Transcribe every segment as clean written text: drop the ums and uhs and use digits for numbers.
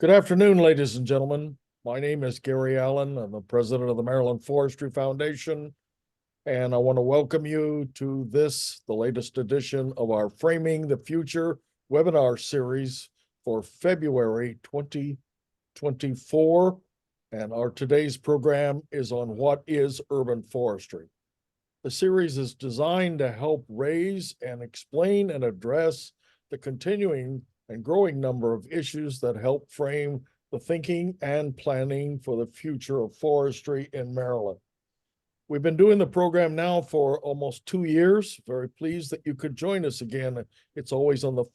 Good afternoon, ladies and gentlemen. My name is Gary Allen. I'm the president of the Maryland Forestry Foundation, and I want to welcome you to the latest edition of our Framing the Future webinar series for February 2024. And our today's program is on what is urban forestry. The series is designed to help raise and explain and address the continuing and growing number of issues that help frame the thinking and planning for the future of forestry in Maryland. We've been doing the program now for almost 2 years. Very pleased that you could join us again. It's always on the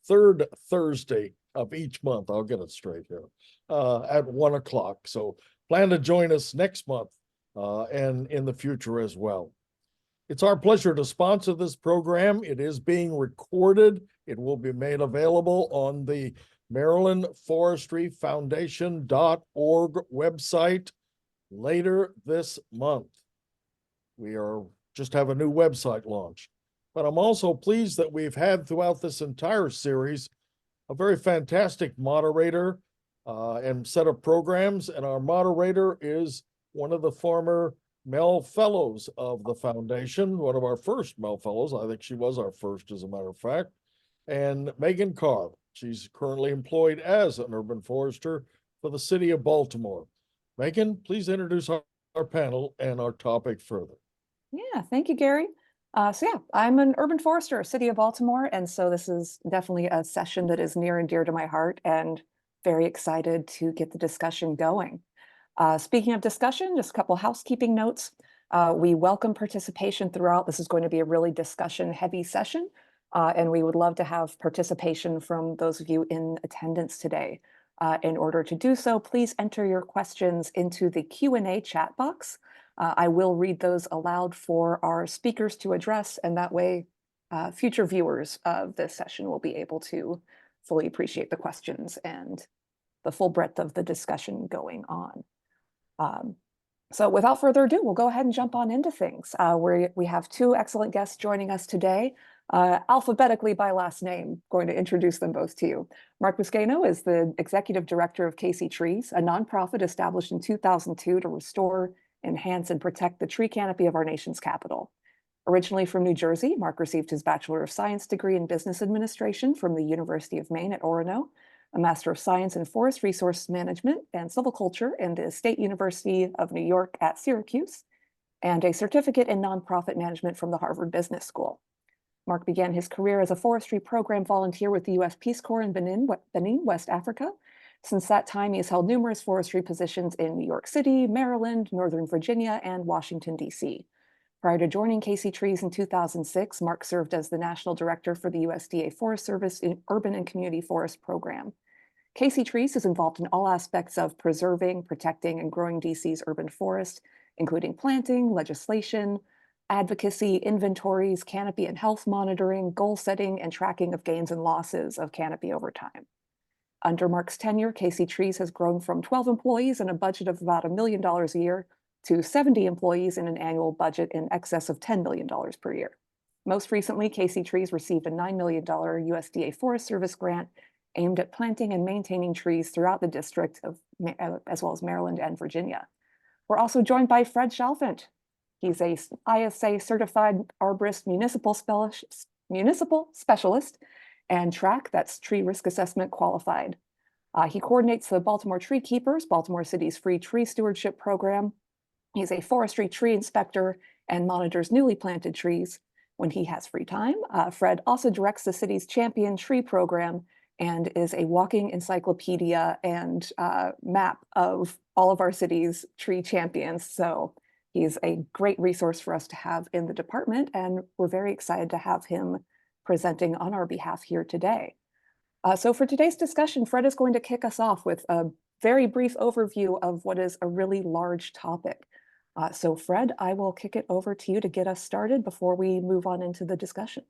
third Thursday of each month. I'll get it straight here at 1 o'clock. So plan to join us next month and in the future as well. It's our pleasure to sponsor this program. It is being recorded. It will be made available on the Maryland Forestry Foundation.org website later this month. We just have a new website launch. But I'm also pleased that we've had throughout this entire series a very fantastic moderator and set of programs. And our moderator is one of the former Mel Fellows of the Foundation, one of our first Mel Fellows. I think she was our first, as a matter of fact, and Megan Carr. She's currently employed as an urban forester for the city of Baltimore. Megan, please introduce our panel and our topic further. Yeah, thank you, Gary. I'm an urban forester, city of Baltimore, and so this is definitely a session that is near and dear to my heart, and very excited to get the discussion going. Speaking of discussion, just a couple housekeeping notes. We welcome participation throughout. This is going to be a really discussion-heavy session, and we would love to have participation from those of you in attendance today. In order to do so, please enter your questions into the Q&A chat box. I will read those aloud for our speakers to address, and that way future viewers of this session will be able to fully appreciate the questions and the full breadth of the discussion going on. So without further ado, we'll go ahead and jump on into things. We have two excellent guests joining us today, alphabetically by last name. Going to introduce them both to you. Mark Buscaino is the executive director of KC Trees, a nonprofit established in 2002 to restore, enhance, and protect the tree canopy of our nation's capital. Originally from New Jersey, Mark received his Bachelor of Science degree in Business Administration from the University of Maine at Orono, a Master of Science in Forest Resource Management and Silviculture in the State University of New York at Syracuse, and a certificate in nonprofit management from the Harvard Business School. Mark began his career as a forestry program volunteer with the U.S. Peace Corps in Benin, West Africa. Since that time, he has held numerous forestry positions in New York City, Maryland, Northern Virginia, and Washington, D.C. Prior to joining KC Trees in 2006, Mark served as the National Director for the USDA Forest Service in Urban and Community Forest Program. KC Trees is involved in all aspects of preserving, protecting, and growing DC's urban forest, including planting, legislation, advocacy, inventories, canopy and health monitoring, goal setting, and tracking of gains and losses of canopy over time. Under Mark's tenure, KC Trees has grown from 12 employees and a budget of about $1 million a year to 70 employees in an annual budget in excess of $10 million per year. Most recently, KC Trees received a $9 million USDA Forest Service grant aimed at planting and maintaining trees throughout the district of, as well as Maryland and Virginia. We're also joined by Fred Chalfant. He's a ISA certified arborist municipal specialist and TRAC, that's Tree Risk Assessment qualified. He coordinates the Baltimore Tree Keepers, Baltimore City's free tree stewardship program. He's a forestry tree inspector and monitors newly planted trees when he has free time. Fred also directs the city's Champion Tree program and is a walking encyclopedia and map of all of our city's tree champions. So he's a great resource for us to have in the department, and we're very excited to have him presenting on our behalf here today. So for today's discussion, Fred is going to kick us off with a very brief overview of what is a really large topic. So Fred, I will kick it over to you to get us started before we move on into the discussion.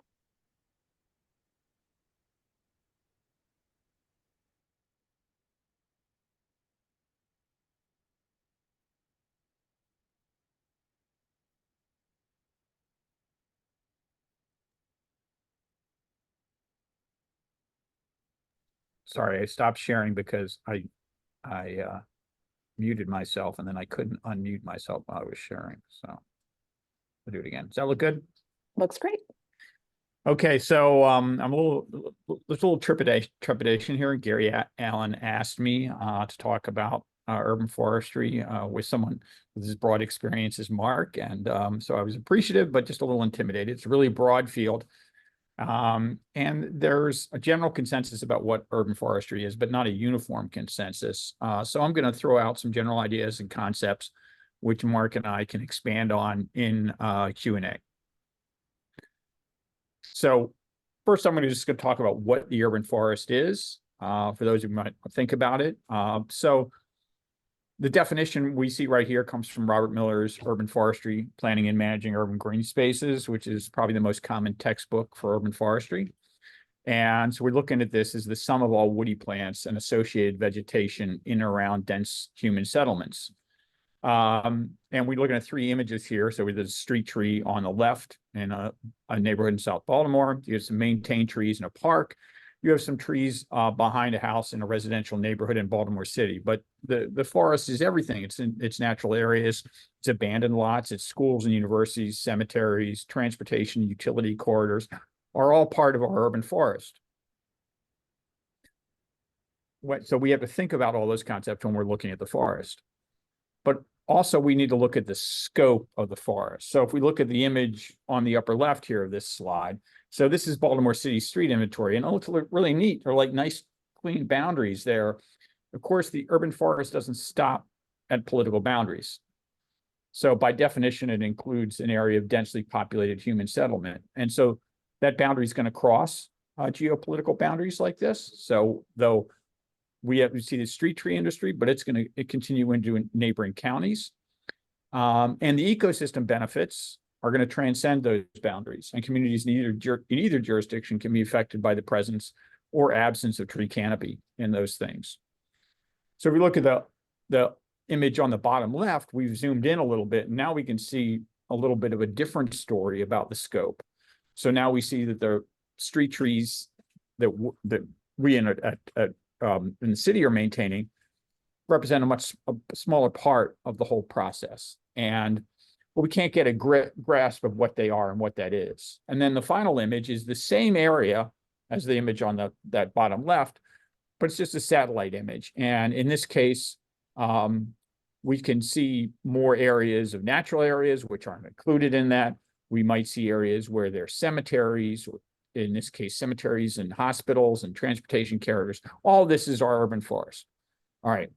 Sorry, I stopped sharing because I muted myself and then I couldn't unmute myself while I was sharing. So I'll do it again. Does that look good? Looks great. Okay, so I'm there's a little trepidation here. Gary Allen asked me to talk about urban forestry with someone with as broad experience as Mark, and so I was appreciative, but just a little intimidated. It's a really broad field, and there's a general consensus about what urban forestry is, but not a uniform consensus. So I'm going to throw out some general ideas and concepts, which Mark and I can expand on in Q&A. So first, I'm just going to talk about what the urban forest is, for those who might think about it. So the definition we see right here comes from Robert Miller's Urban Forestry, Planning and Managing Urban Green Spaces, which is probably the most common textbook for urban forestry. And so we're looking at this as the sum of all woody plants and associated vegetation in and around dense human settlements. And we're looking at three images here. So there's a street tree on the left in a neighborhood in South Baltimore. You have some maintained trees in a park. You have some trees behind a house in a residential neighborhood in Baltimore City. But the forest is everything. It's in its natural areas. It's abandoned lots. It's schools and universities, cemeteries, transportation, utility corridors are all part of our urban forest. So we have to think about all those concepts when we're looking at the forest. But also we need to look at the scope of the forest. So if we look at the image on the upper left here of this slide, so this is Baltimore City street inventory, and it looks really neat. They're like nice, clean boundaries there. Of course, the urban forest doesn't stop at political boundaries. So by definition, it includes an area of densely populated human settlement. And so that boundary is going to cross geopolitical boundaries like this. So though we see the street tree industry, but it's going to continue into neighboring counties. And the ecosystem benefits are going to transcend those boundaries, and communities in either jurisdiction can be affected by the presence or absence of tree canopy in those things. So if we look at the image on the bottom left, we've zoomed in a little bit, and now we can see a little bit of a different story about the scope. So now we see that the street trees that we in the city are maintaining represent a much smaller part of the whole process. And we can't get a grasp of what they are and what that is. And then the final image is the same area as the image on that bottom left, but it's just a satellite image. And in this case, we can see more areas of natural areas, which aren't included in that. We might see areas where there's cemeteries, or in this case, cemeteries and hospitals and transportation carriers. All this is our urban forest. All right,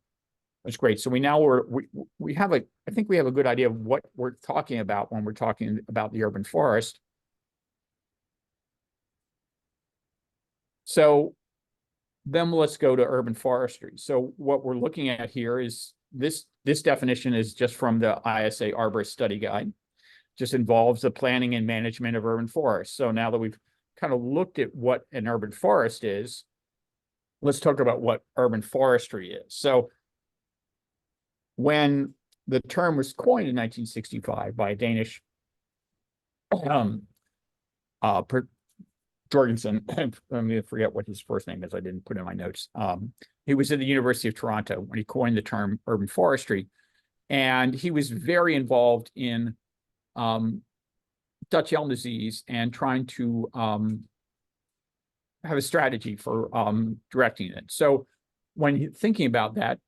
that's great. So we have I think we have a good idea of what we're talking about when we're talking about the urban forest. So then let's go to urban forestry. So what we're looking at here is this definition is just from the ISA Arborist Study Guide. Just involves the planning and management of urban forests. So now that we've kind of looked at what an urban forest is, let's talk about what urban forestry is. So when the term was coined in 1965 by a Danish Jorgensen, I'm going to forget what his first name is. I didn't put it in my notes. He was at the University of Toronto when he coined the term urban forestry. And he was very involved in Dutch elm disease and trying to have a strategy for directing it. So when thinking about that,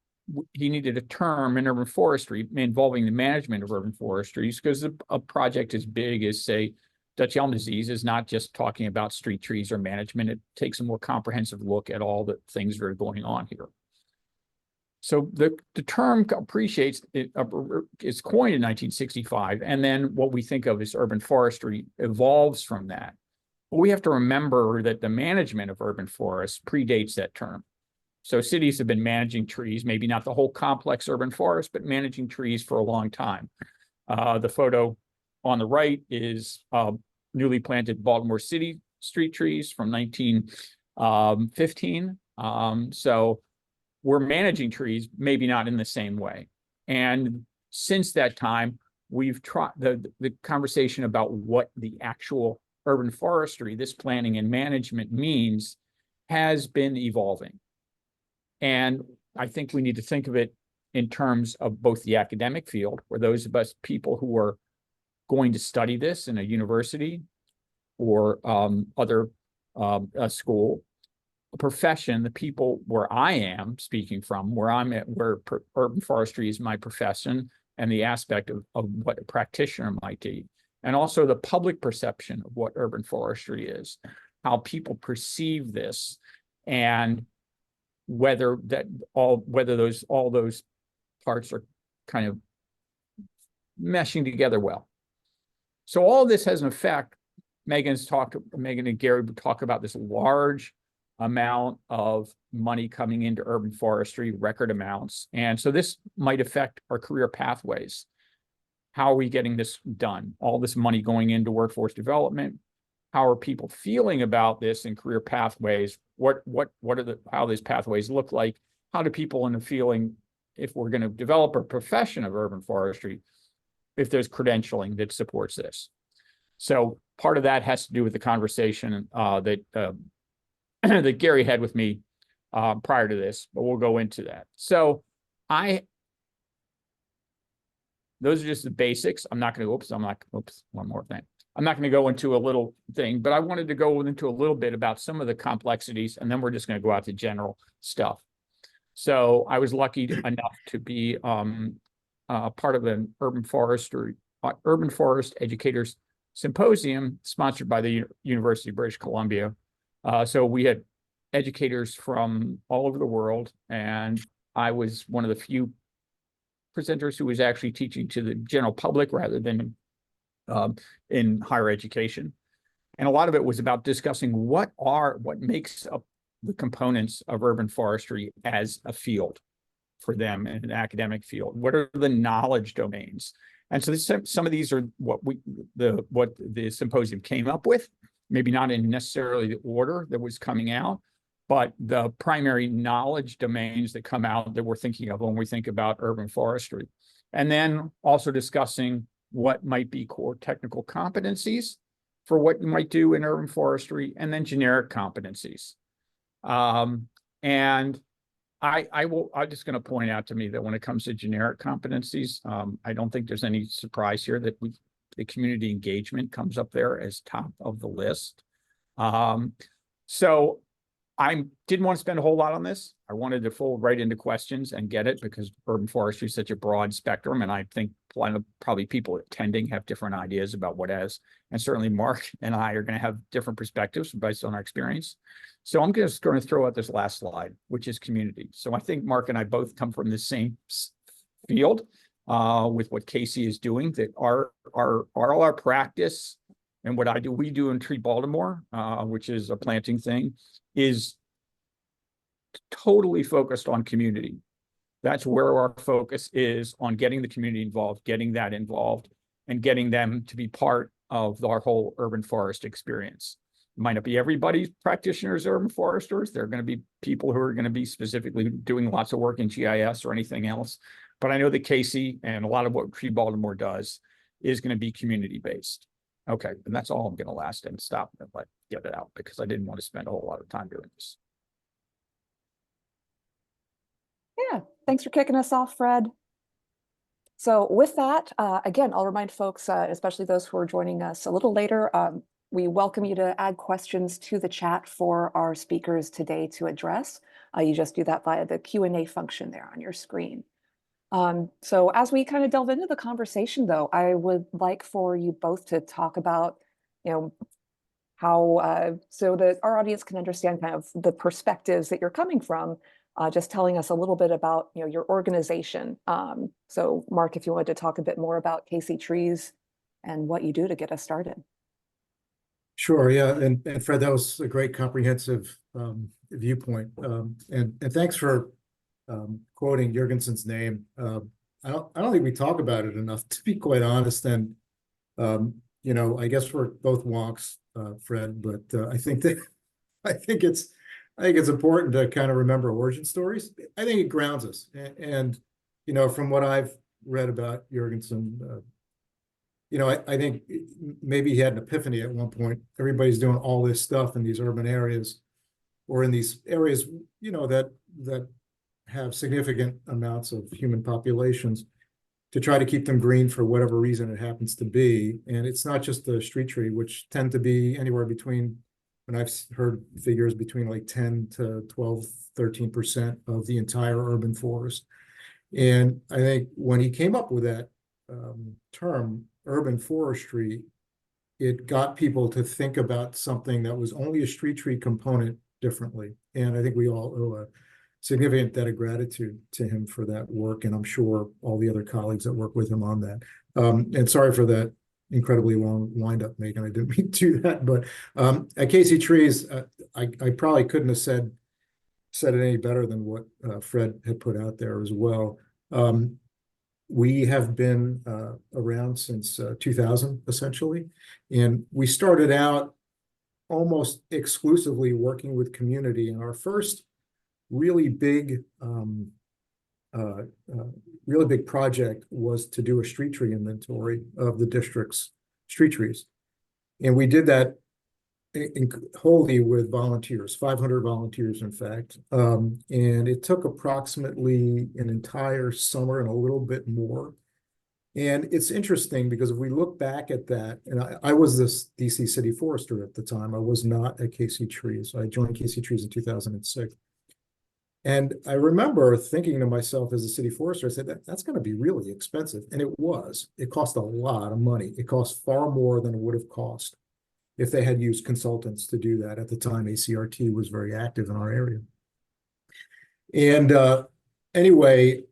he needed a term in urban forestry involving the management of urban forestries, because a project as big as, say, Dutch elm disease is not just talking about street trees or management. It takes a more comprehensive look at all the things that are going on here. So the term appreciates it, it's coined in 1965, and then what we think of as urban forestry evolves from that. But we have to remember that the management of urban forests predates that term. So cities have been managing trees, maybe not the whole complex urban forest, but managing trees for a long time. The photo on the right is newly planted Baltimore City street trees from 1915. So we're managing trees, maybe not in the same way. And since that time, we've tried the conversation about what the actual urban forestry, this planning and management means, has been evolving. And I think we need to think of it in terms of both the academic field, where those of us people who are going to study this in a university or other a school, a profession, the people where I am speaking from, where I'm at, where urban forestry is my profession, and the aspect of what a practitioner might be, and also the public perception of what urban forestry is, how people perceive this, and whether all those parts are kind of meshing together well. So all this has an effect. Megan and Gary would talk about this large amount of money coming into urban forestry, record amounts. And so this might affect our career pathways. How are we getting this done? All this money going into workforce development. How are people feeling about this in career pathways? How these pathways look like? How do people in the feeling, if we're going to develop a profession of urban forestry, if there's credentialing that supports this? So part of that has to do with the conversation that Gary had with me prior to this, but we'll go into that. So those are just the basics. I'm not going to, one more thing. I'm not going to go into a little thing, but I wanted to go into a little bit about some of the complexities, and then we're just going to go out to general stuff. So I was lucky enough to be part of an urban forest educators symposium sponsored by the University of British Columbia. So we had educators from all over the world, and I was one of the few presenters who was actually teaching to the general public rather than in higher education. And a lot of it was about discussing what makes up the components of urban forestry as a field for them in an academic field. What are the knowledge domains? And so some of these are what the symposium came up with, maybe not in necessarily the order that was coming out, but the primary knowledge domains that come out that we're thinking of when we think about urban forestry. And then also discussing what might be core technical competencies for what you might do in urban forestry, and then generic competencies. And I'm just going to point out to me that when it comes to generic competencies, I don't think there's any surprise here that the community engagement comes up there as top of the list. So I didn't want to spend a whole lot on this. I wanted to fold right into questions and get it, because urban forestry is such a broad spectrum. And I think probably people attending have different ideas about what as, and certainly Mark and I are going to have different perspectives based on our experience. So I'm just going to throw out this last slide, which is community. So I think Mark and I both come from the same field with what Casey is doing, that our practice and what we do in Tree Baltimore, which is a planting thing, is totally focused on community. That's where our focus is, on getting the community involved, getting that involved, and getting them to be part of our whole urban forest experience. It might not be everybody's practitioners, urban foresters. There are going to be people who are going to be specifically doing lots of work in GIS or anything else. But I know that Casey and a lot of what Tree Baltimore does is going to be community-based. Okay, and that's all I'm going to last and stop and get it out, because I didn't want to spend a whole lot of time doing this. Yeah, thanks for kicking us off, Fred. So with that, again, I'll remind folks, especially those who are joining us a little later, we welcome you to add questions to the chat for our speakers today to address. You just do that via the Q&A function there on your screen. So as we kind of delve into the conversation, though, I would like for you both to talk about, how, so that our audience can understand kind of the perspectives that you're coming from, just telling us a little bit about, your organization. So Mark, if you wanted to talk a bit more about Casey Trees and what you do to get us started. Sure, yeah, and Fred, that was a great comprehensive viewpoint, and thanks for quoting Jurgensen's name. I don't think we talk about it enough, to be quite honest. And I guess we're both wonks, Fred, but I think it's important to kind of remember origin stories. I think it grounds us, and from what I've read about Jurgensen, I think maybe he had an epiphany at one point. Everybody's doing all this stuff in these urban areas, or in these areas, that have significant amounts of human populations to try to keep them green for whatever reason it happens to be. And it's not just the street tree, which tend to be anywhere between, and I've heard figures between like 10 to 12, 13% of the entire urban forest. And I think when he came up with that term, urban forestry, it got people to think about something that was only a street tree component differently. And I think we all owe a significant debt of gratitude to him for that work. And I'm sure all the other colleagues that work with him on that. And sorry for that incredibly long windup, Megan. I didn't mean to do that. But at Casey Trees, I probably couldn't have said it any better than what Fred had put out there as well. We have been around since 2000, essentially. And we started out almost exclusively working with community. And our first really big project was to do a street tree inventory of the district's street trees. And we did that wholly with volunteers, 500 volunteers, in fact. And it took approximately an entire summer and a little bit more. And it's interesting because if we look back at that, and I was this DC City Forester at the time. I was not at Casey Trees. I joined Casey Trees in 2006. And I remember thinking to myself as a city forester, I said, that's going to be really expensive. And it was. It cost a lot of money. It cost far more than it would have cost if they had used consultants to do that. At the time, ACRT was very active in our area. And anyway,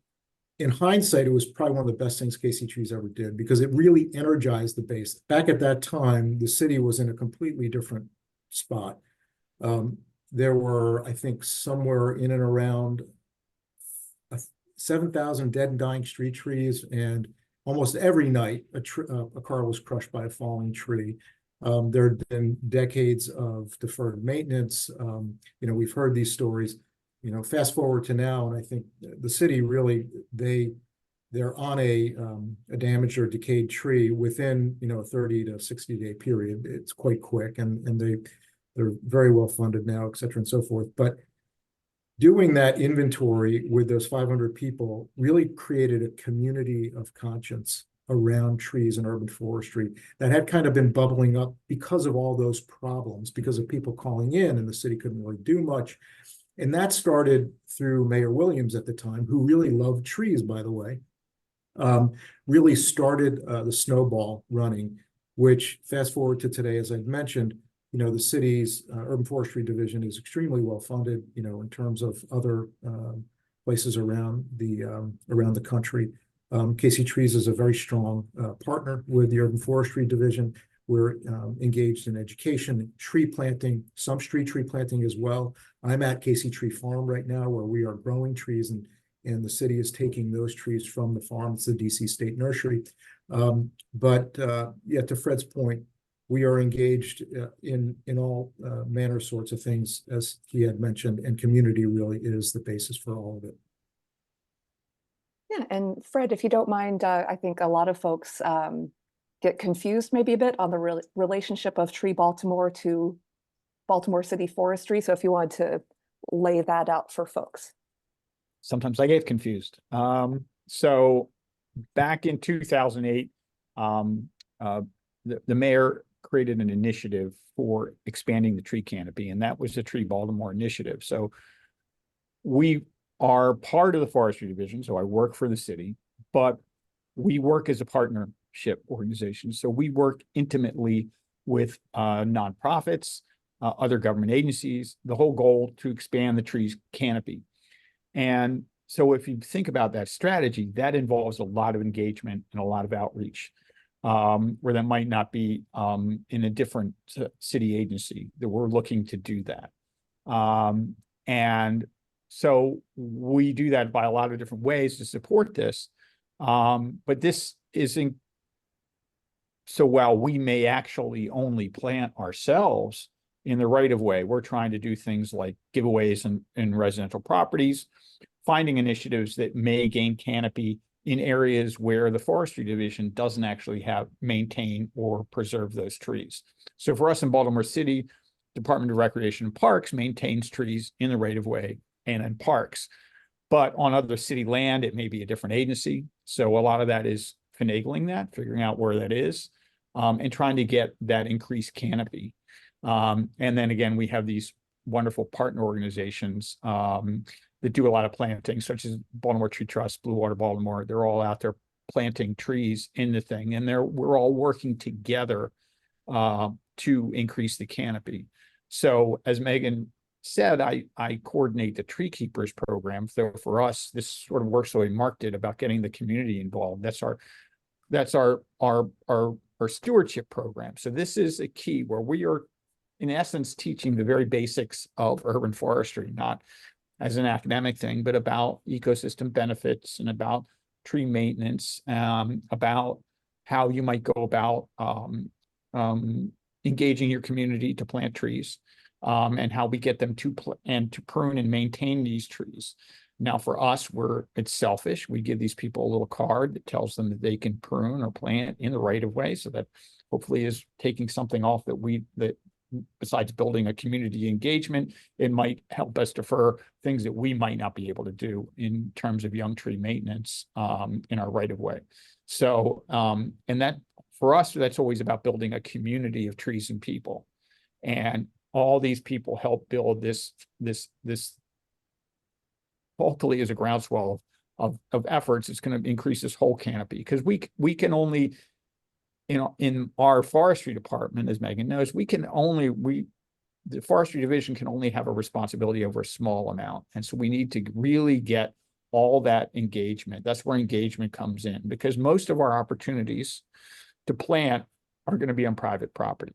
in hindsight, it was probably one of the best things Casey Trees ever did because it really energized the base. Back at that time, the city was in a completely different spot. There were, I think, somewhere in and around 7,000 dead and dying street trees, and almost every night a car was crushed by a falling tree. There had been decades of deferred maintenance. We've heard these stories. Fast forward to now, and I think the city really they're on a damaged or decayed tree within a 30 to 60-day period. It's quite quick, and they're very well funded now, et cetera, and so forth. But doing that inventory with those 500 people really created a community of conscience around trees and urban forestry that had kind of been bubbling up because of all those problems, because of people calling in, and the city couldn't really do much. And that started through Mayor Williams at the time, who really loved trees, by the way, really started the snowball running, which fast forward to today, as I've mentioned, the city's urban forestry division is extremely well funded, in terms of other places around the country. Casey Trees is a very strong partner with the urban forestry division. We're engaged in education, tree planting, some street tree planting as well. I'm at Casey Tree Farm right now, where we are growing trees, and the city is taking those trees from the farm. It's the DC State Nursery. But to Fred's point, we are engaged in all manner sorts of things, as he had mentioned, and community really is the basis for all of it. Yeah, and Fred, if you don't mind, I think a lot of folks get confused maybe a bit on the relationship of Tree Baltimore to Baltimore City Forestry. So if you wanted to lay that out for folks. Sometimes I get confused. So back in 2008, the mayor created an initiative for expanding the tree canopy, and that was the Tree Baltimore initiative. So we are part of the forestry division, so I work for the city, but we work as a partnership organization. So we work intimately with nonprofits, other government agencies, the whole goal to expand the tree's canopy. And so if you think about that strategy, that involves a lot of engagement and a lot of outreach, where that might not be in a different city agency, that we're looking to do that. And so we do that by a lot of different ways to support this. But this isn't, so while we may actually only plant ourselves in the right of way, we're trying to do things like giveaways in residential properties, finding initiatives that may gain canopy in areas where the forestry division doesn't actually maintain or preserve those trees. So for us in Baltimore City, Department of Recreation and Parks maintains trees in the right of way and in parks. But on other city land, it may be a different agency. So a lot of that is finagling that, figuring out where that is, and trying to get that increased canopy. And then again, we have these wonderful partner organizations that do a lot of planting, such as Baltimore Tree Trust, Blue Water Baltimore. They're all out there planting trees in the thing, and we're all working together to increase the canopy. So as Megan said, I coordinate the tree keepers program. So for us, this sort of works the way Mark did about getting the community involved. That's our stewardship program. So this is a key where we are, in essence, teaching the very basics of urban forestry, not as an academic thing, but about ecosystem benefits and about tree maintenance, about how you might go about engaging your community to plant trees, and how we get them to prune and maintain these trees. Now, for us, it's selfish. We give these people a little card that tells them that they can prune or plant in the right of way, so that hopefully is taking something off that besides building a community engagement, it might help us defer things that we might not be able to do in terms of young tree maintenance in our right of way. So, and that for us, that's always about building a community of trees and people. And all these people help build this hopefully is a groundswell of efforts. It's going to increase this whole canopy, because we can only, in our forestry department, as Megan knows, the forestry division can only have a responsibility over a small amount. And so we need to really get all that engagement. That's where engagement comes in, because most of our opportunities to plant are going to be on private property.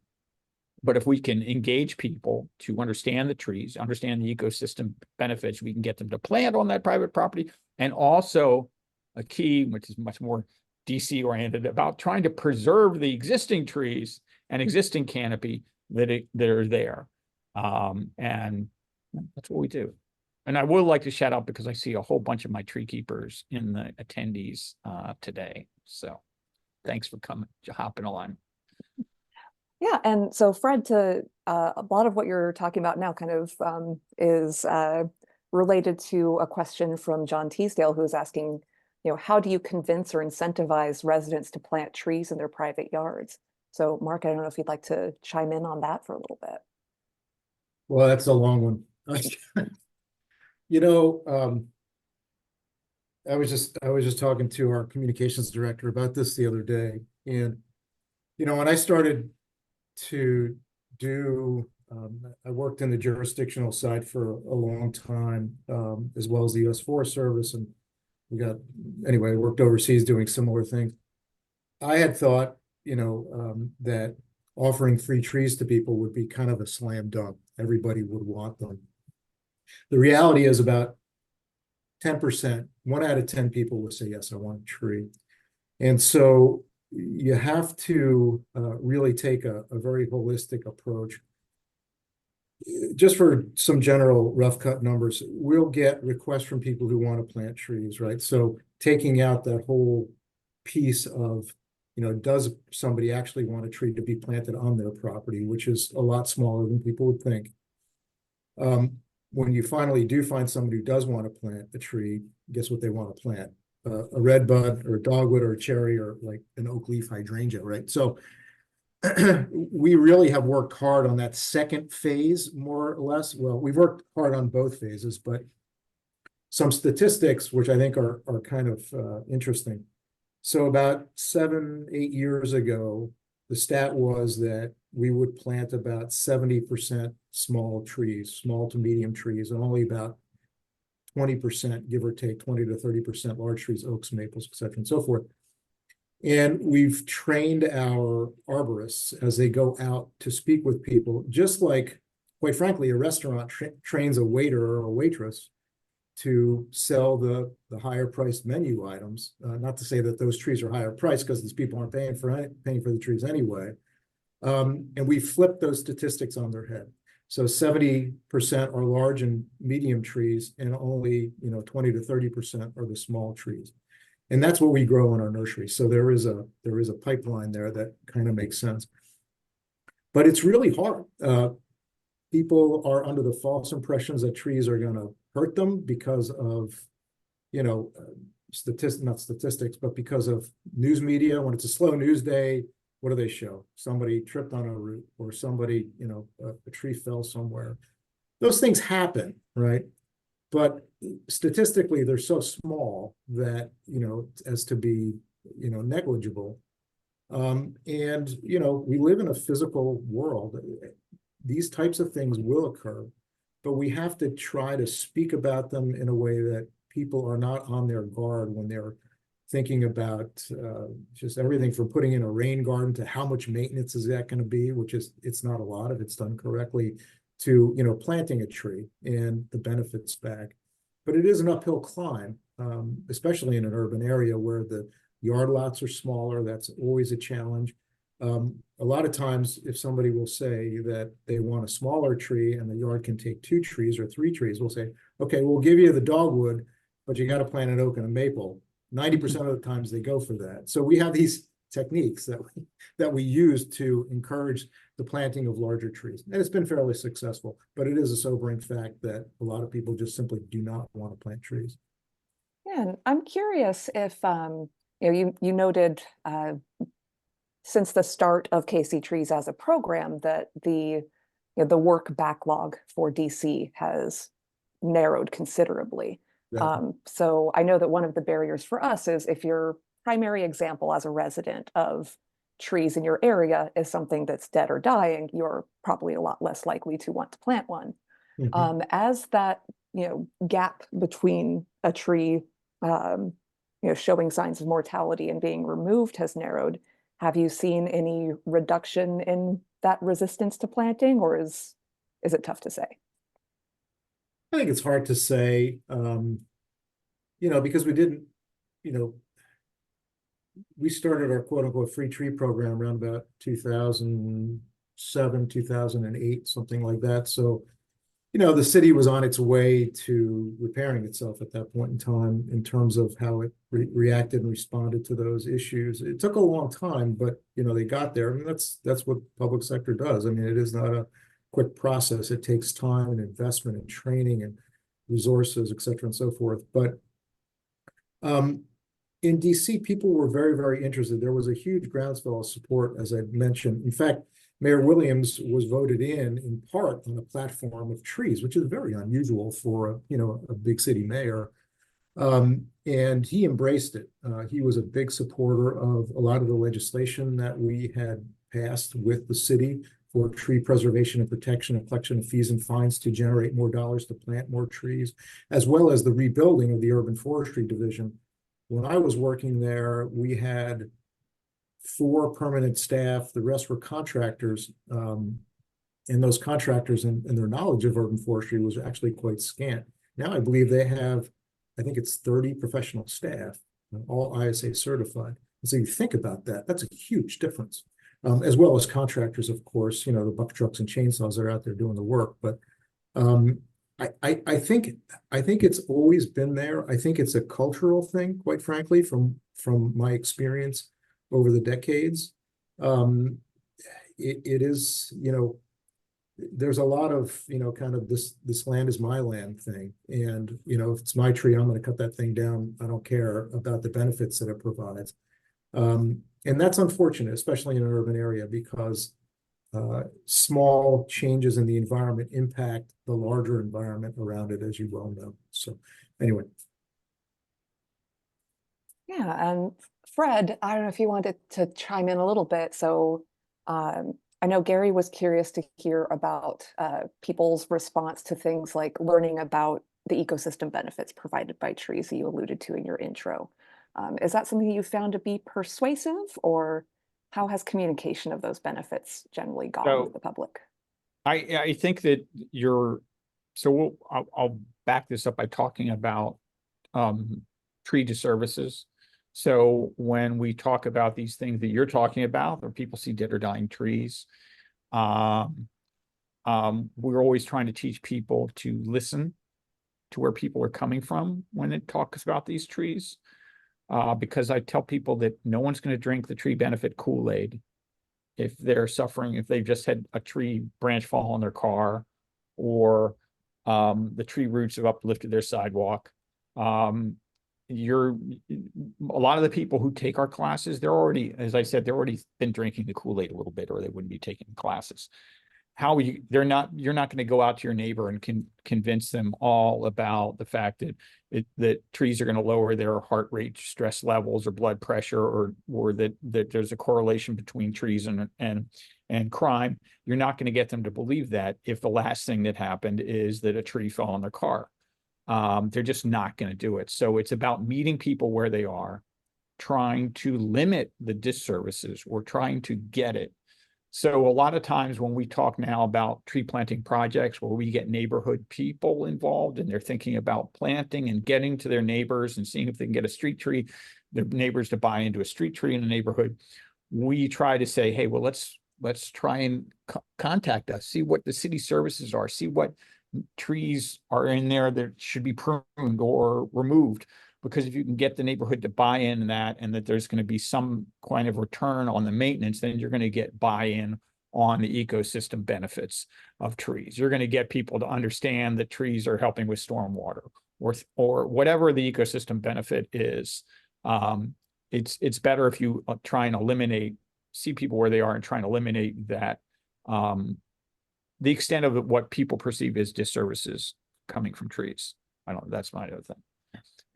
But if we can engage people to understand the trees, understand the ecosystem benefits, we can get them to plant on that private property. And also a key, which is much more DC oriented, about trying to preserve the existing trees and existing canopy that are there. And that's what we do. And I would like to shout out, because I see a whole bunch of my tree keepers in the attendees today. So thanks for hopping on. Yeah, and so Fred, to a lot of what you're talking about now kind of is related to a question from John Teasdale, who's asking, how do you convince or incentivize residents to plant trees in their private yards? So Mark, I don't know if you'd like to chime in on that for a little bit. Well, that's a long one. I was just talking to our communications director about this the other day, and when I started to do, I worked in the jurisdictional side for a long time, as well as the U.S. Forest Service, and I worked overseas doing similar things. I had thought, that offering free trees to people would be kind of a slam dunk. Everybody would want them. The reality is about 10%, 1 out of 10 people will say, yes, I want a tree. And so you have to really take a very holistic approach. Just for some general rough cut numbers, we'll get requests from people who want to plant trees, right? So taking out that whole piece of, does somebody actually want a tree to be planted on their property, which is a lot smaller than people would think. When you finally do find somebody who does want to plant a tree, guess what they want to plant? A red bud or a dogwood or a cherry or like an oak leaf hydrangea, right? So we really have worked hard on that second phase, more or less. Well, we've worked hard on both phases, but some statistics, which I think are kind of interesting. So about 7-8 years ago, the stat was that we would plant about 70% small trees, small to medium trees, and only about 20%, give or take, 20 to 30% large trees, oaks, maples, et cetera, and so forth. And we've trained our arborists as they go out to speak with people, just like, quite frankly, a restaurant trains a waiter or a waitress to sell the higher priced menu items. Not to say that those trees are higher priced, because these people aren't paying for the trees anyway. And we flipped those statistics on their head. So 70% are large and medium trees, and only 20 to 30% are the small trees. And that's what we grow in our nursery. So there is a pipeline there that kind of makes sense. But it's really hard. People are under the false impressions that trees are going to hurt them because of not statistics, but because of news media, when it's a slow news day, what do they show? Somebody tripped on a root, or somebody, a tree fell somewhere. Those things happen, right? But statistically, they're so small that, as to be, negligible. And, we live in a physical world. These types of things will occur, but we have to try to speak about them in a way that people are not on their guard when they're thinking about just everything from putting in a rain garden to how much maintenance is that going to be, which is, it's not a lot if it's done correctly, to, planting a tree and the benefits back. But it is an uphill climb, especially in an urban area where the yard lots are smaller. That's always a challenge. A lot of times, if somebody will say that they want a smaller tree and the yard can take 2 trees or 3 trees, we'll say, okay, we'll give you the dogwood, but you got to plant an oak and a maple. 90% of the times they go for that. So we have these techniques that we use to encourage the planting of larger trees. And it's been fairly successful, but it is a sobering fact that a lot of people just simply do not want to plant trees. Yeah, and I'm curious if you noted since the start of KC Trees as a program that the work backlog for DC has narrowed considerably. Yeah. So I know that one of the barriers for us is if your primary example as a resident of trees in your area is something that's dead or dying, you're probably a lot less likely to want to plant one. As that gap between a tree showing signs of mortality and being removed has narrowed, have you seen any reduction in that resistance to planting, or is it tough to say? I think it's hard to say, because we didn't, we started our quote unquote free tree program around about 2007, 2008, something like that. So, the city was on its way to repairing itself at that point in time in terms of how it reacted and responded to those issues. It took a long time, but, they got there. I mean, that's what public sector does. I mean, it is not a quick process. It takes time and investment and training and resources, et cetera, and so forth. But in DC, people were very, very interested. There was a huge groundswell of support, as I mentioned. In fact, Mayor Williams was voted in part on a platform of trees, which is very unusual for a big city mayor. And he embraced it. He was a big supporter of a lot of the legislation that we had passed with the city for tree preservation and protection and collection of fees and fines to generate more dollars to plant more trees, as well as the rebuilding of the urban forestry division. When I was working there, we had 4 permanent staff. The rest were contractors. And those contractors and their knowledge of urban forestry was actually quite scant. Now I believe they have, I think it's 30 professional staff, all ISA certified. And so you think about that, that's a huge difference. As well as contractors, of course, the buck trucks and chainsaws that are out there doing the work. But I think it's always been there. I think it's a cultural thing, quite frankly, from my experience over the decades. It is, there's a lot of, kind of this land is my land thing. And, if it's my tree, I'm going to cut that thing down. I don't care about the benefits that it provides. And that's unfortunate, especially in an urban area, because small changes in the environment impact the larger environment around it, as you well know. So anyway. Yeah, and Fred, I don't know if you wanted to chime in a little bit. So I know Gary was curious to hear about people's response to things like learning about the ecosystem benefits provided by trees that you alluded to in your intro. Is that something you found to be persuasive, or how has communication of those benefits generally gone with the public? I think that I'll back this up by talking about tree to services. So when we talk about these things that you're talking about, or people see dead or dying trees, we're always trying to teach people to listen to where people are coming from when it talks about these trees. Because I tell people that no one's going to drink the tree benefit Kool-Aid if they're suffering, if they've just had a tree branch fall on their car, or the tree roots have uplifted their sidewalk. a lot of the people who take our classes, they're already, as I said, they're already been drinking the Kool-Aid a little bit, or they wouldn't be taking classes. You're not going to go out to your neighbor and convince them all about the fact that trees are going to lower their heart rate, stress levels, or blood pressure, or that there's a correlation between trees and crime. You're not going to get them to believe that if the last thing that happened is that a tree fell on their car. They're just not going to do it. So it's about meeting people where they are, trying to limit the disservices, or trying to get it. So a lot of times when we talk now about tree planting projects where we get neighborhood people involved and they're thinking about planting and getting to their neighbors and seeing if they can get a street tree, their neighbors to buy into a street tree in a neighborhood, we try to say, hey, well, let's try and contact us, see what the city services are, see what trees are in there that should be pruned or removed. Because if you can get the neighborhood to buy in that, and that there's going to be some kind of return on the maintenance, then you're going to get buy-in on the ecosystem benefits of trees. You're going to get people to understand that trees are helping with stormwater, or whatever the ecosystem benefit is. It's better if you try and see people where they are and try and eliminate that, the extent of what people perceive as disservices coming from trees. That's my other thing.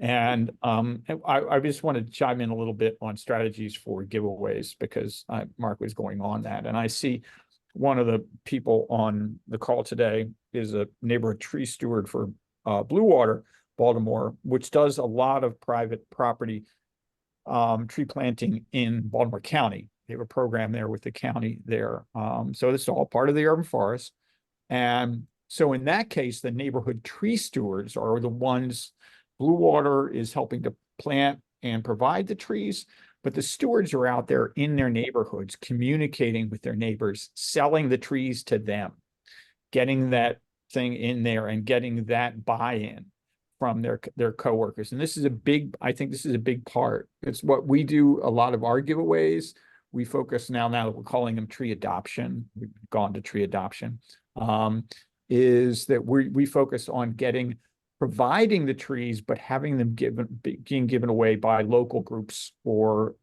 And I just want to chime in a little bit on strategies for giveaways, because Mark was going on that. And I see one of the people on the call today is a neighborhood tree steward for Blue Water, Baltimore, which does a lot of private property tree planting in Baltimore County. They have a program there with the county there. So this is all part of the urban forest. And so in that case, the neighborhood tree stewards are the ones. Blue Water is helping to plant and provide the trees, but the stewards are out there in their neighborhoods, communicating with their neighbors, selling the trees to them, getting that thing in there and getting that buy-in from their coworkers. And I think this is a big part. It's what we do a lot of our giveaways. We focus now that we're calling them tree adoption. We've gone to tree adoption. Is that we focus on providing the trees, but having them being given away by local groups or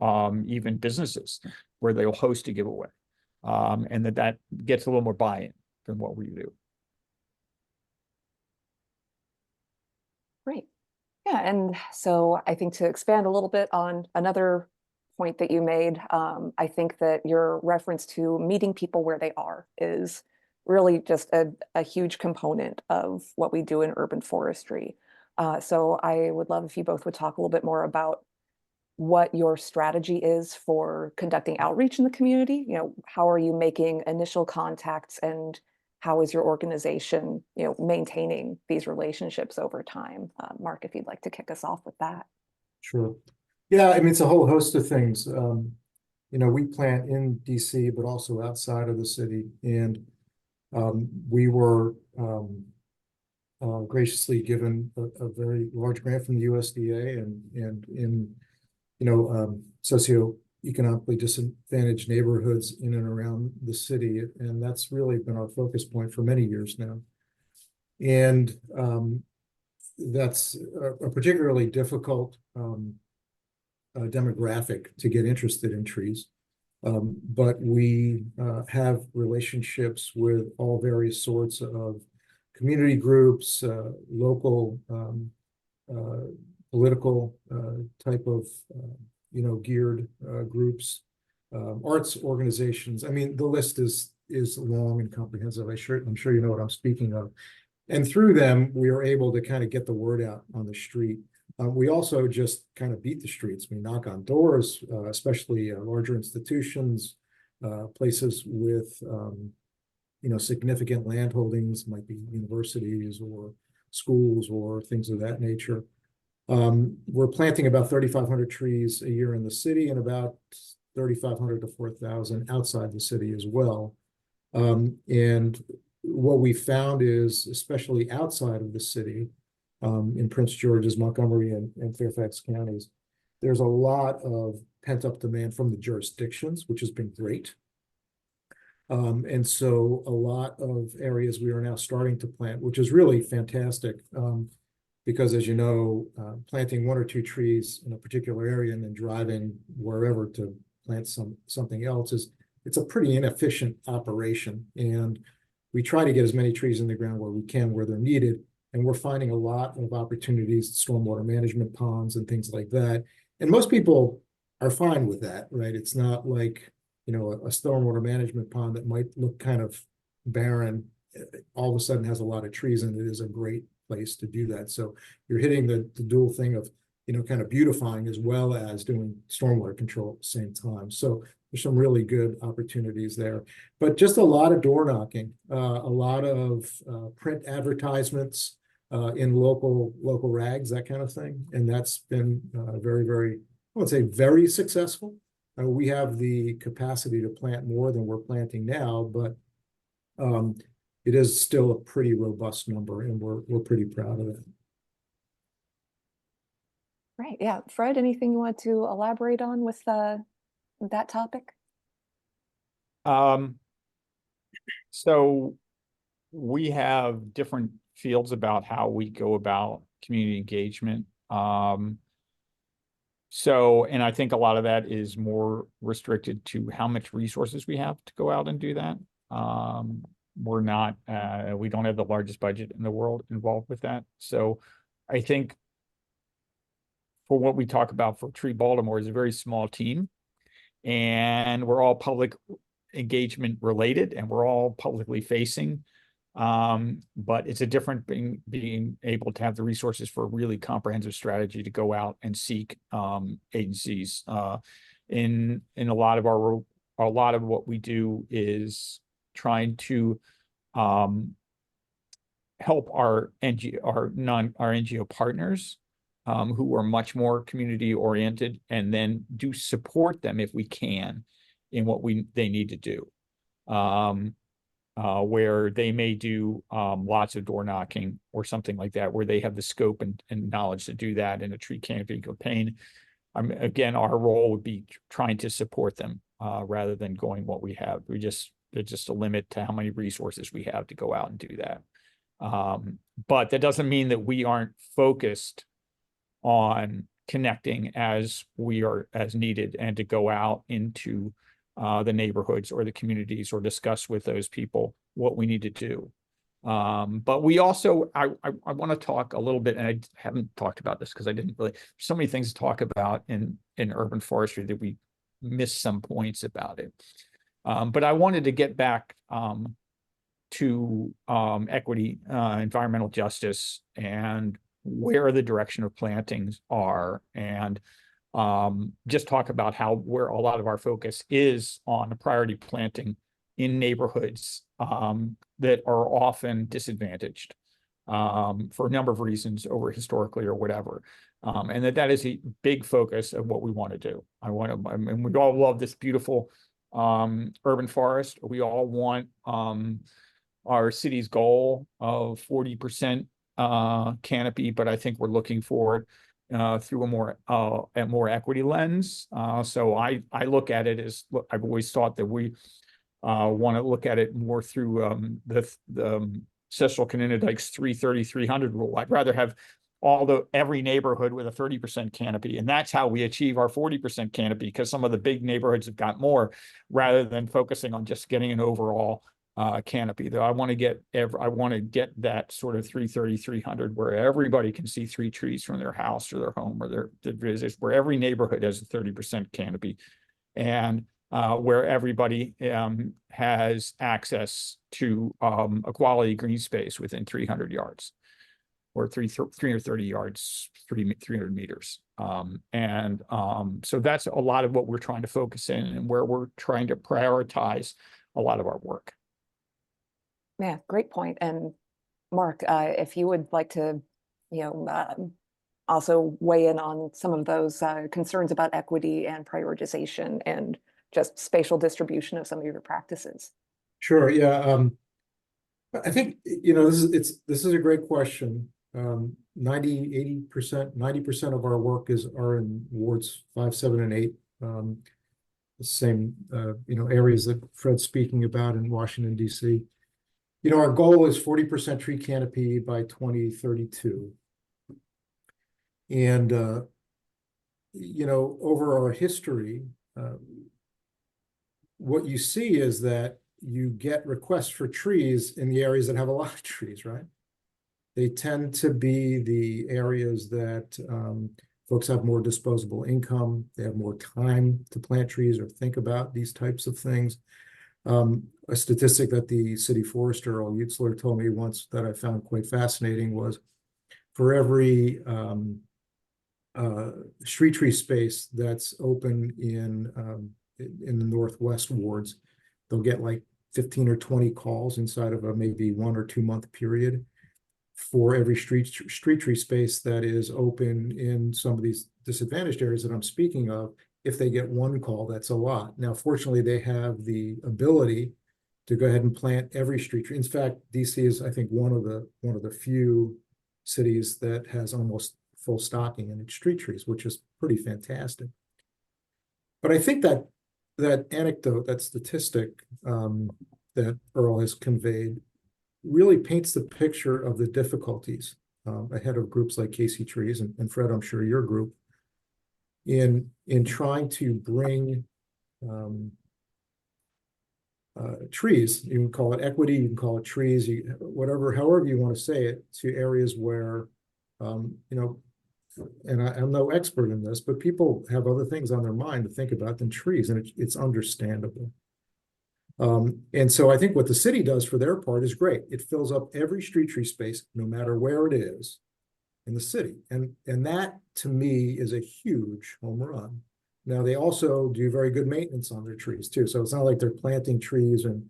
even businesses where they'll host a giveaway. And that gets a little more buy-in than what we do. Great. Yeah, and so I think to expand a little bit on another point that you made, I think that your reference to meeting people where they are is really just a huge component of what we do in urban forestry. So I would love if you both would talk a little bit more about what your strategy is for conducting outreach in the community. How are you making initial contacts, and how is your organization, maintaining these relationships over time? Mark, if you'd like to kick us off with that. Sure. Yeah, I mean, it's a whole host of things. We plant in DC, but also outside of the city. And we were graciously given a very large grant from the USDA and in socioeconomically disadvantaged neighborhoods in and around the city, and that's really been our focus point for many years now. And that's a particularly difficult demographic to get interested in trees. But we have relationships with all various sorts of community groups, local political type of geared groups, arts organizations. I mean, the list is long and comprehensive. I'm sure you know what I'm speaking of. And through them, we are able to kind of get the word out on the street. We also just kind of beat the streets. We knock on doors, especially larger institutions, places with significant land holdings, might be universities or schools or things of that nature. We're planting about 3,500 trees a year in the city and about 3,500 to 4,000 outside the city as well. And what we found is, especially outside of the city, in Prince George's, Montgomery, and Fairfax counties, there's a lot of pent-up demand from the jurisdictions, which has been great. And so a lot of areas we are now starting to plant, which is really fantastic. because as you know, planting 1 or 2 trees in a particular area and then driving wherever to plant something else it's a pretty inefficient operation. And we try to get as many trees in the ground where we can, where they're needed. And we're finding a lot of opportunities, stormwater management ponds and things like that. And most people are fine with that, right? It's not like, you know, a stormwater management pond that might look kind of barren, all of a sudden has a lot of trees, and it is a great place to do that. So you're hitting the dual thing of, you know, kind of beautifying as well as doing stormwater control at the same time. So there's some really good opportunities there, but just a lot of door knocking, a lot of print advertisements in local rags, that kind of thing. And that's been very, very, I would say very successful. We have the capacity to plant more than we're planting now, but it is still a pretty robust number, and we're pretty proud of it. Right. Yeah. Fred, anything you want to elaborate on with that topic? So we have different fields about how we go about community engagement. And I think a lot of that is more restricted to how much resources we have to go out and do that. We don't have the largest budget in the world involved with that. So I think for what we talk about for Tree Baltimore is a very small team, and we're all public engagement related, and we're all publicly facing. But it's a different being able to have the resources for a really comprehensive strategy to go out and seek agencies. In a lot of what we do is trying to help our NGO partners who are much more community oriented, and then do support them if we can in what they need to do. Where they may do lots of door knocking or something like that, where they have the scope and knowledge to do that in a tree canopy campaign. Again, our role would be trying to support them rather than going what we have. There's just a limit to how many resources we have to go out and do that. But that doesn't mean that we aren't focused on connecting as needed, and to go out into the neighborhoods or the communities, or discuss with those people what we need to do. But we also, I want to talk a little bit, and I haven't talked about this because I didn't really, so many things to talk about in urban forestry that we missed some points about it. But I wanted to get back to equity, environmental justice, and where the direction of plantings are, and just talk about where a lot of our focus is on priority planting in neighborhoods that are often disadvantaged for a number of reasons over historically or whatever. And that is a big focus of what we want to do. And we all love this beautiful urban forest. We all want our city's goal of 40% canopy, but I think we're looking forward through a more equity lens. So I look at it as, I've always thought that we want to look at it more through the Cecil Canindike's 330-300 rule. I'd rather have every neighborhood with a 30% canopy, and that's how we achieve our 40% canopy, because some of the big neighborhoods have got more, rather than focusing on just getting an overall canopy. Though I want to get that sort of 330-300 where everybody can see 3 trees from their house or their home or their visitors, where every neighborhood has a 30% canopy, and where everybody has access to a quality green space within 300 yards or 330 yards, 300 meters. So that's a lot of what we're trying to focus in, and where we're trying to prioritize a lot of our work. Yeah, great point. And Mark, if you would like to, also weigh in on some of those concerns about equity and prioritization and just spatial distribution of some of your practices. Sure. Yeah. I think, this is a great question. 90% of our work are in wards 5, 7, and 8. The same, areas that Fred's speaking about in Washington, D.C. Our goal is 40% tree canopy by 2032. And, over our history, what you see is that you get requests for trees in the areas that have a lot of trees, right? They tend to be the areas that folks have more disposable income, they have more time to plant trees or think about these types of things. A statistic that the city forester, Earl Utzler, told me once that I found quite fascinating was for every street tree space that's open in the northwest wards, they'll get like 15 or 20 calls inside of a maybe 1 or 2 month period for every street tree space that is open in some of these disadvantaged areas that I'm speaking of. If they get 1 call, that's a lot. Now, fortunately, they have the ability to go ahead and plant every street tree. In fact, DC is, I think, one of the few cities that has almost full stocking in its street trees, which is pretty fantastic. But I think that anecdote, that statistic that Earl has conveyed, really paints the picture of the difficulties ahead of groups like Casey Trees and Fred, I'm sure your group, in trying to bring trees, you can call it equity, you can call it trees, however you want to say it, to areas where, and I'm no expert in this, but people have other things on their mind to think about than trees, and it's understandable. And so I think what the city does for their part is great. It fills up every street tree space, no matter where it is in the city. And that, to me, is a huge home run. Now, they also do very good maintenance on their trees, too. So it's not like they're planting trees in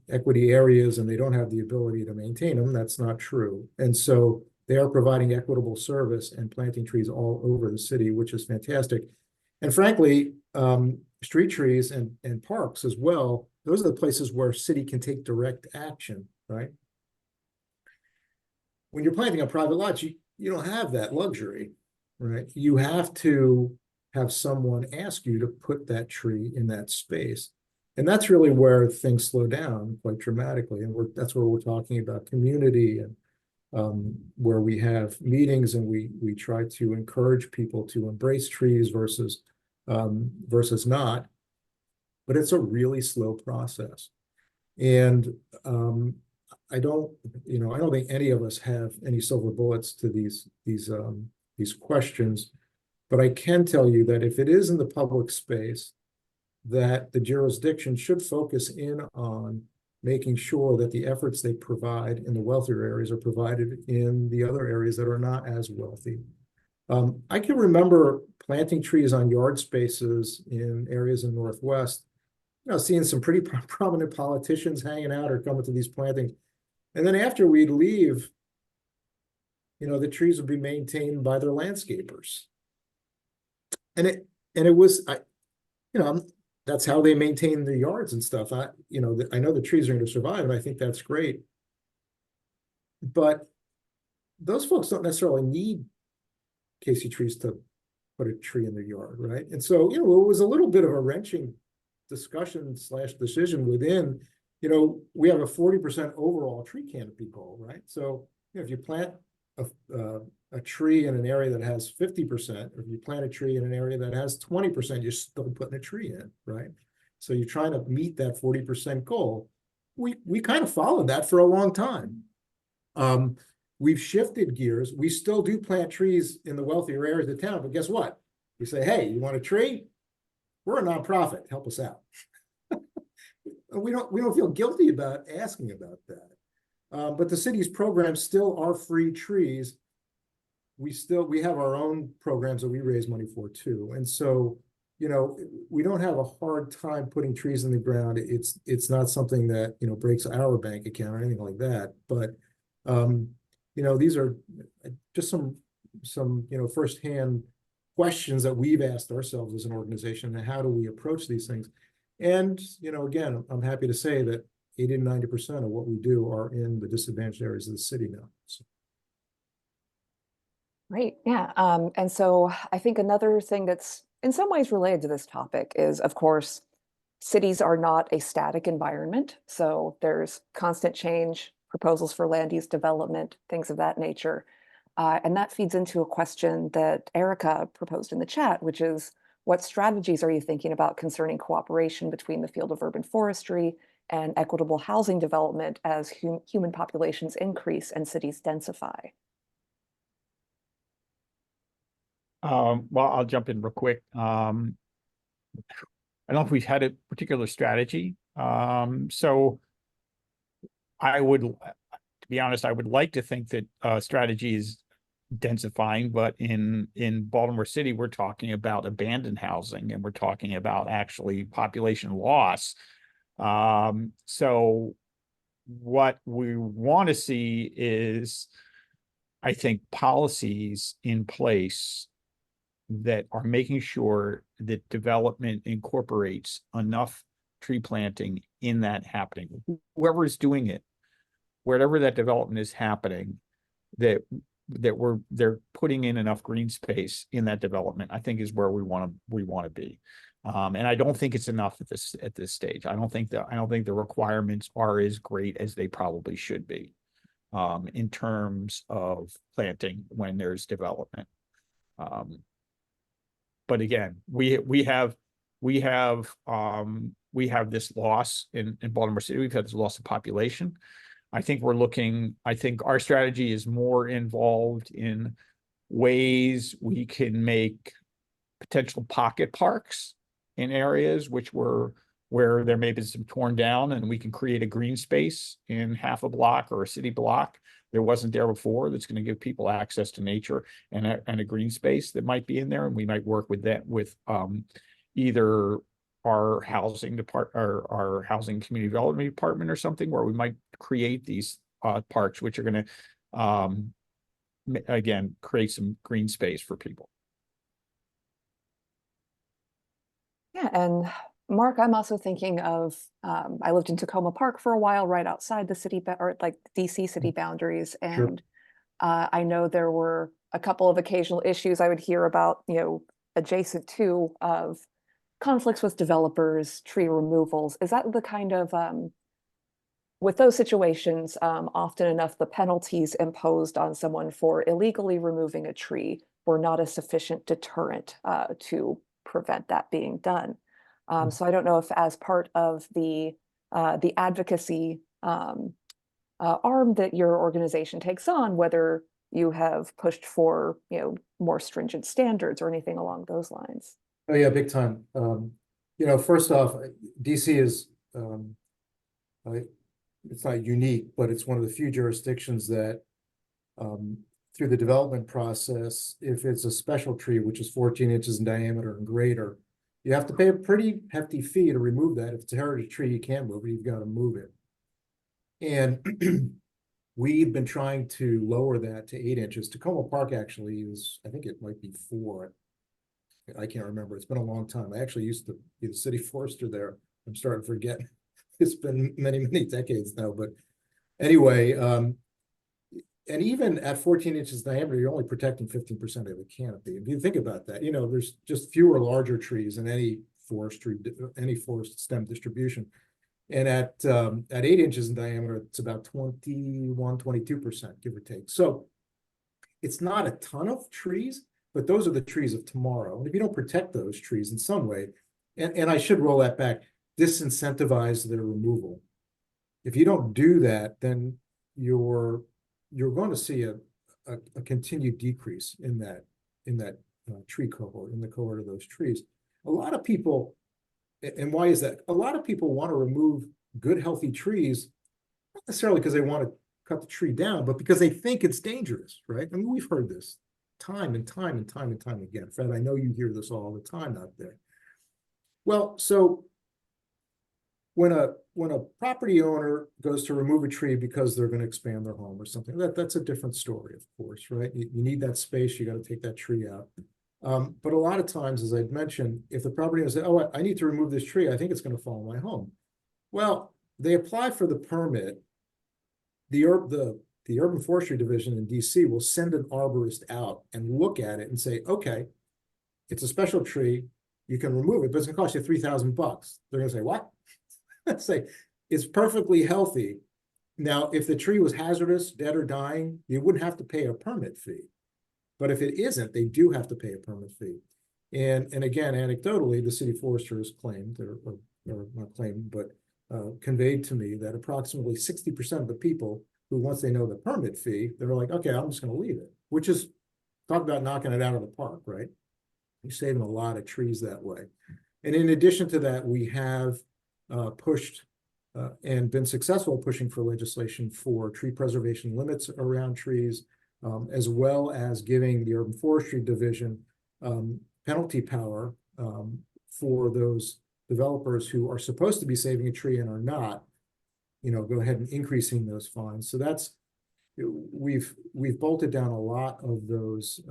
equity areas and they don't have the ability to maintain them. That's not true. And so they are providing equitable service and planting trees all over the city, which is fantastic. And frankly, street trees and parks as well, those are the places where city can take direct action, right? When you're planting on private lots, you don't have that luxury, right? You have to have someone ask you to put that tree in that space. And that's really where things slow down quite dramatically. And that's where we're talking about community and where we have meetings and we try to encourage people to embrace trees versus not. But it's a really slow process. And I don't think any of us have any silver bullets to these questions. But I can tell you that if it is in the public space, that the jurisdiction should focus in on making sure that the efforts they provide in the wealthier areas are provided in the other areas that are not as wealthy. I can remember planting trees on yard spaces in areas in Northwest, seeing some pretty prominent politicians hanging out or coming to these plantings. And then after we'd leave, the trees would be maintained by their landscapers. And it was, that's how they maintain their yards and stuff. I know the trees are going to survive, and I think that's great. But those folks don't necessarily need Casey Trees to put a tree in their yard, right? And so, it was a little bit of a wrenching discussion / decision within, we have a 40% overall tree canopy goal, right? So, if you plant a tree in an area that has 50%, or if you plant a tree in an area that has 20%, you're still putting a tree in, right? So you're trying to meet that 40% goal. We kind of followed that for a long time. We've shifted gears. We still do plant trees in the wealthier areas of town, but guess what? We say, hey, you want a tree? We're a nonprofit. Help us out. We don't feel guilty about asking about that. But the city's programs still are free trees. We have our own programs that we raise money for too. And so, we don't have a hard time putting trees in the ground. It's not something that, breaks our bank account or anything like that. But, these are just some firsthand questions that we've asked ourselves as an organization, and how do we approach these things? And, again, I'm happy to say that 80 to 90% of what we do are in the disadvantaged areas of the city now. So. Right. Yeah. And so I think another thing that's in some ways related to this topic is, of course, cities are not a static environment. So there's constant change, proposals for land use development, things of that nature. And that feeds into a question that Erica proposed in the chat, which is, what strategies are you thinking about concerning cooperation between the field of urban forestry and equitable housing development as human populations increase and cities densify? Well, I'll jump in real quick. I don't know if we've had a particular strategy. So I would, to be honest, I would like to think that strategy is densifying, but in Baltimore City, we're talking about abandoned housing, and we're talking about actually population loss. So what we want to see is, I think, policies in place that are making sure that development incorporates enough tree planting in that happening. Whoever is doing it, wherever that development is happening, that they're putting in enough green space in that development, I think is where we want to be. And I don't think it's enough at this stage. I don't think the requirements are as great as they probably should be in terms of planting when there's development. But again, we have this loss in Baltimore City. We've had this loss of population. I think our strategy is more involved in ways we can make potential pocket parks in areas where there may be some torn down, and we can create a green space in half a block or a city block there wasn't there before, that's going to give people access to nature and a green space that might be in there. And we might work with that with either our housing department or our housing community development department or something, where we might create these parks, which are going to again create some green space for people. Yeah, and Mark, I'm also thinking of, I lived in Tacoma Park for a while, right outside the city, or like DC city boundaries. And I know there were a couple of occasional issues I would hear about, adjacent to, of conflicts with developers, tree removals. Is that the kind of, with those situations, often enough, the penalties imposed on someone for illegally removing a tree were not a sufficient deterrent to prevent that being done. So I don't know if, as part of the advocacy arm that your organization takes on, whether you have pushed for more stringent standards or anything along those lines. Oh yeah, big time. First off, DC is it's not unique, but it's one of the few jurisdictions that through the development process, if it's a special tree, which is 14 inches in diameter and greater, you have to pay a pretty hefty fee to remove that. If it's a heritage tree, you can't move it, you've got to move it. And we've been trying to lower that to 8 inches. Tacoma Park actually is, I think it might be 4. I can't remember. It's been a long time. I actually used to be the city forester there. I'm starting to forget. It's been many, many decades now. But anyway, and even at 14 inches diameter, you're only protecting 15% of the canopy. If you think about that, there's just fewer larger trees in any forest stem distribution. And at 8 inches in diameter, it's about 22%, give or take. So it's not a ton of trees, but those are the trees of tomorrow. And if you don't protect those trees in some way, and I should roll that back, disincentivize their removal. If you don't do that, then you're going to see a continued decrease in that tree cohort, in the cohort of those trees. A lot of people, and why is that? A lot of people want to remove good, healthy trees, not necessarily because they want to cut the tree down, but because they think it's dangerous, right? I mean, we've heard this time and time and time and time again. Fred, I know you hear this all the time out there. Well, so when a property owner goes to remove a tree because they're going to expand their home or something, that's a different story, of course, right? You need that space, you got to take that tree out. But a lot of times, as I'd mentioned, if the property owner says, oh, I need to remove this tree, I think it's going to fall on my home. Well, they apply for the permit. The Urban Forestry Division in DC will send an arborist out and look at it and say, okay, it's a special tree, you can remove it, but it's going to cost you $3,000. They're going to say, what? Say, it's perfectly healthy. Now, if the tree was hazardous, dead or dying, you wouldn't have to pay a permit fee. But if it isn't, they do have to pay a permit fee. And again, anecdotally, the city forester has claimed, or not claimed, but conveyed to me that approximately 60% of the people who, once they know the permit fee, they're like, okay, I'm just going to leave it, which is, talk about knocking it out of the park, right? You're saving a lot of trees that way. And in addition to that, we have pushed and been successful pushing for legislation for tree preservation limits around trees, as well as giving the Urban Forestry Division penalty power for those developers who are supposed to be saving a tree and are not, go ahead and increasing those fines. So that's, we've bolted down a lot of those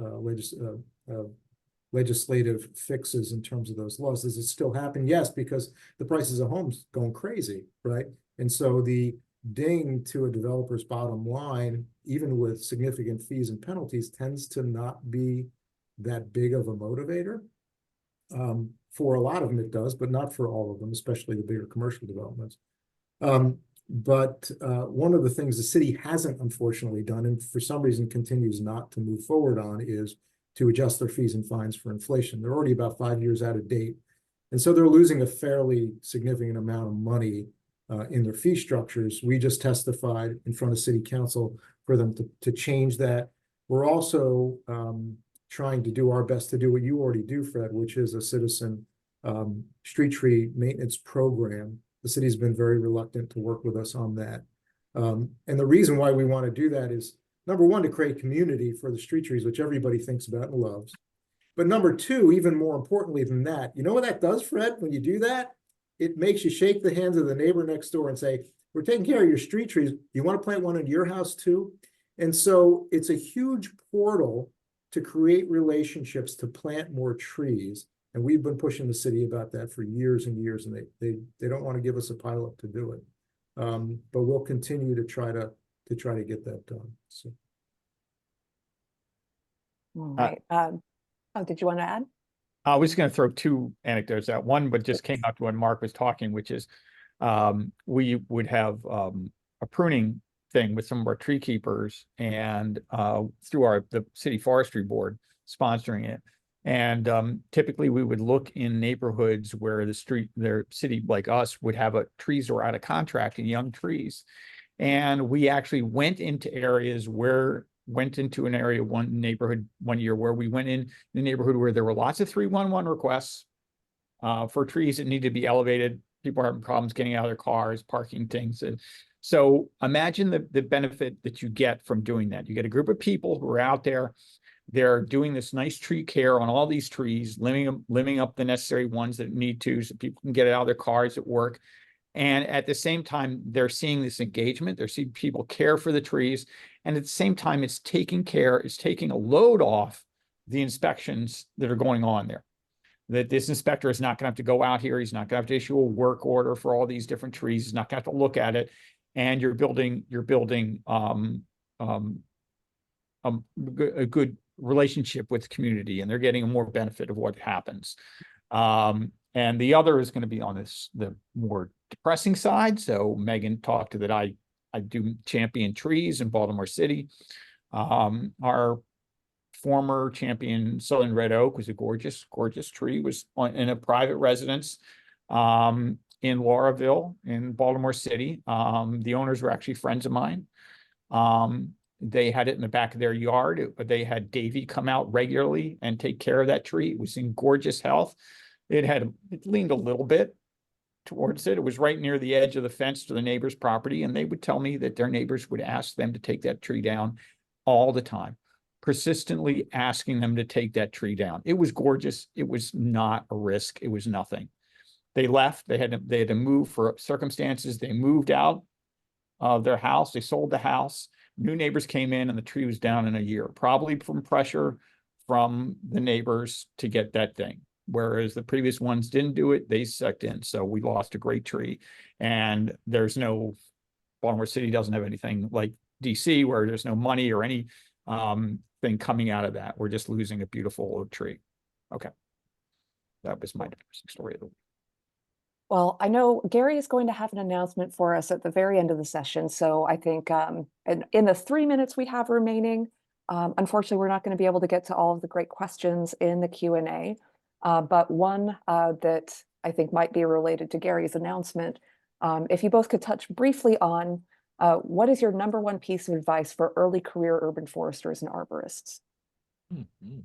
legislative fixes in terms of those laws. Does it still happen? Yes, because the prices of homes going crazy, right? And so the ding to a developer's bottom line, even with significant fees and penalties, tends to not be that big of a motivator. For a lot of them it does, but not for all of them, especially the bigger commercial developments. But one of the things the city hasn't unfortunately done, and for some reason continues not to move forward on, is to adjust their fees and fines for inflation. They're already about 5 years out of date. And so they're losing a fairly significant amount of money in their fee structures. We just testified in front of city council for them to change that. We're also trying to do our best to do what you already do, Fred, which is a citizen street tree maintenance program. The city's been very reluctant to work with us on that. And the reason why we want to do that is, number one, to create community for the street trees, which everybody thinks about and loves. But number two, even more importantly than that, you know what that does, Fred, when you do that? It makes you shake the hands of the neighbor next door and say, we're taking care of your street trees. You want to plant one in your house too? And so it's a huge portal to create relationships, to plant more trees. And we've been pushing the city about that for years and years, and they don't want to give us a pilot to do it. But we'll continue to try to get that done. So. All right. Oh, did you want to add? I was going to throw two anecdotes out. One, but just came out when Mark was talking, which is we would have a pruning thing with some of our tree keepers, and through the city forestry board sponsoring it. And typically we would look in neighborhoods where their city like us would have trees are out of contract and young trees. And we actually went into one neighborhood one year where we went in the neighborhood where there were lots of 311 requests for trees that needed to be elevated. People are having problems getting out of their cars, parking things. And so imagine the benefit that you get from doing that. You get a group of people who are out there. They're doing this nice tree care on all these trees, limbing up the necessary ones that need to, so people can get out of their cars at work. And at the same time, they're seeing this engagement. They're seeing people care for the trees. And at the same time, it's taking a load off the inspections that are going on there. That this inspector is not going to have to go out here. He's not going to have to issue a work order for all these different trees. He's not going to have to look at it. And you're building a good relationship with the community, and they're getting a more benefit of what happens. And the other is going to be on the more depressing side. So Megan talked to that I do champion trees in Baltimore City. Our former champion Southern Red Oak was a gorgeous, gorgeous tree, was in a private residence in Lauraville in Baltimore City. The owners were actually friends of mine. They had it in the back of their yard. They had Davy come out regularly and take care of that tree. It was in gorgeous health. It leaned a little bit towards it. It was right near the edge of the fence to the neighbor's property. And they would tell me that their neighbors would ask them to take that tree down all the time, persistently asking them to take that tree down. It was gorgeous. It was not a risk. It was nothing. They left. They had to move for circumstances. They moved out of their house. They sold the house. New neighbors came in and the tree was down in a year, probably from pressure from the neighbors to get that thing. Whereas the previous ones didn't do it, they sucked in. So we lost a great tree. And Baltimore City doesn't have anything like DC where there's no money or any thing coming out of that. We're just losing a beautiful old tree. Okay. That was my depressing story of the week. Well, I know Gary is going to have an announcement for us at the very end of the session. So I think in the 3 minutes we have remaining, unfortunately, we're not going to be able to get to all of the great questions in the Q&A. But one that I think might be related to Gary's announcement, if you both could touch briefly on what is your number one piece of advice for early career urban foresters and arborists? Mhm.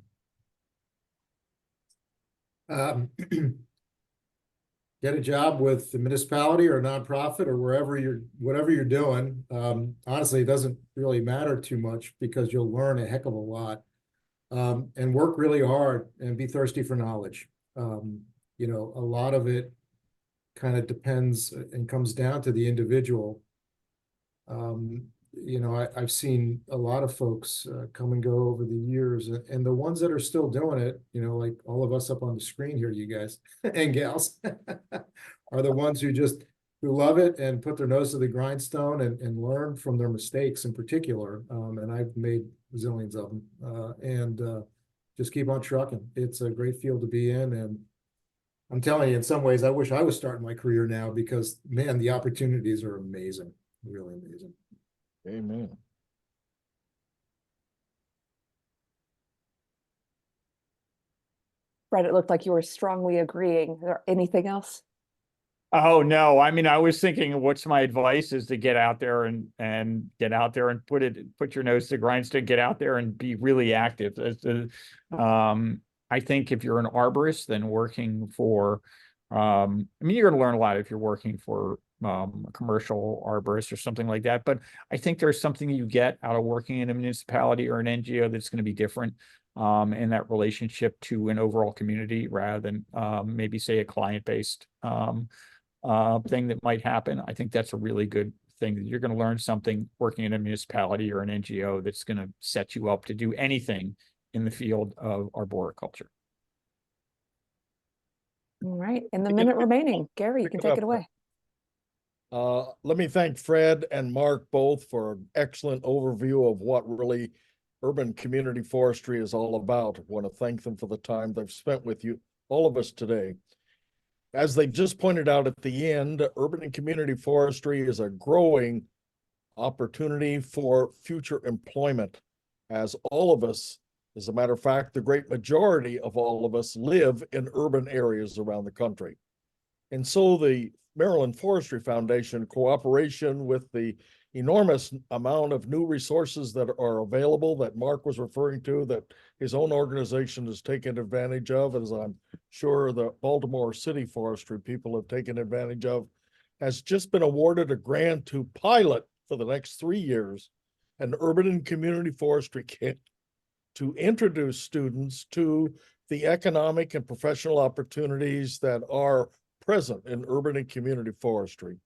Get a job with the municipality or a nonprofit or whatever you're doing. Honestly, it doesn't really matter too much because you'll learn a heck of a lot. And work really hard and be thirsty for knowledge. You know, a lot of it kind of depends and comes down to the individual. You know, I've seen a lot of folks come and go over the years, and the ones that are still doing it, you know, like all of us up on the screen here, you guys and gals, are the ones who love it and put their nose to the grindstone and learn from their mistakes in particular. And I've made zillions of them, and just keep on trucking. It's a great field to be in, and I'm telling you, in some ways, I wish I was starting my career now because, man, the opportunities are amazing, really amazing. Amen. Fred, it looked like you were strongly agreeing. Is there anything else? Oh, no. I mean, I was thinking what's my advice is to get out there and get out there and put your nose to the grindstone, get out there and be really active. I think if you're an arborist, then working for, I mean, you're going to learn a lot if you're working for a commercial arborist or something like that. But I think there's something you get out of working in a municipality or an NGO that's going to be different in that relationship to an overall community rather than maybe say a client-based thing that might happen. I think that's a really good thing. You're going to learn something working in a municipality or an NGO that's going to set you up to do anything in the field of arboriculture. All right. In the Pick it minute up. remaining, Gary, you Pick can it take up. it away. Let me thank Fred and Mark both for an excellent overview of what really urban community forestry is all about. I want to thank them for the time they've spent with you, all of us today. As they just pointed out at the end, urban and community forestry is a growing opportunity for future employment, as all of us, as a matter of fact, the great majority of all of us live in urban areas around the country. And so the Maryland Forestry Foundation, in cooperation with the enormous amount of new resources that are available that Mark was referring to, that his own organization has taken advantage of, as I'm sure the Baltimore City Forestry people have taken advantage of, has just been awarded a grant to pilot for the next 3 years an urban and community forestry kit to introduce students to the economic and professional opportunities that are present in urban and community forestry.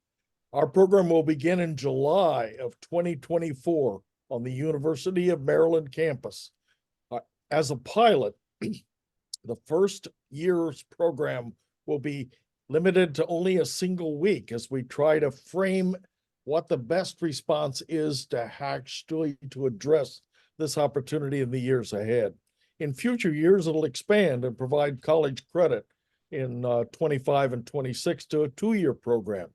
Our program will begin in July of 2024 on the University of Maryland campus. As a pilot, the first year's program will be limited to only a single week as we try to frame what the best response is to actually to address this opportunity in the years ahead. In future years, it'll expand and provide college credit in 25 and 26 to a 2-year program.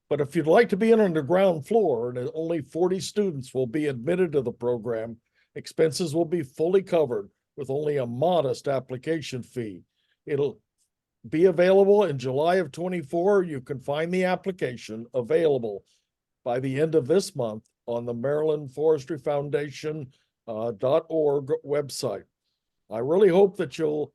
But if you'd like to be in on the ground floor, and only 40 students will be admitted to the program, expenses will be fully covered with only a modest application fee. It'll be available in July of 24. You can find the application available by the end of this month on the Maryland Forestry Foundation .org website. I really hope that you'll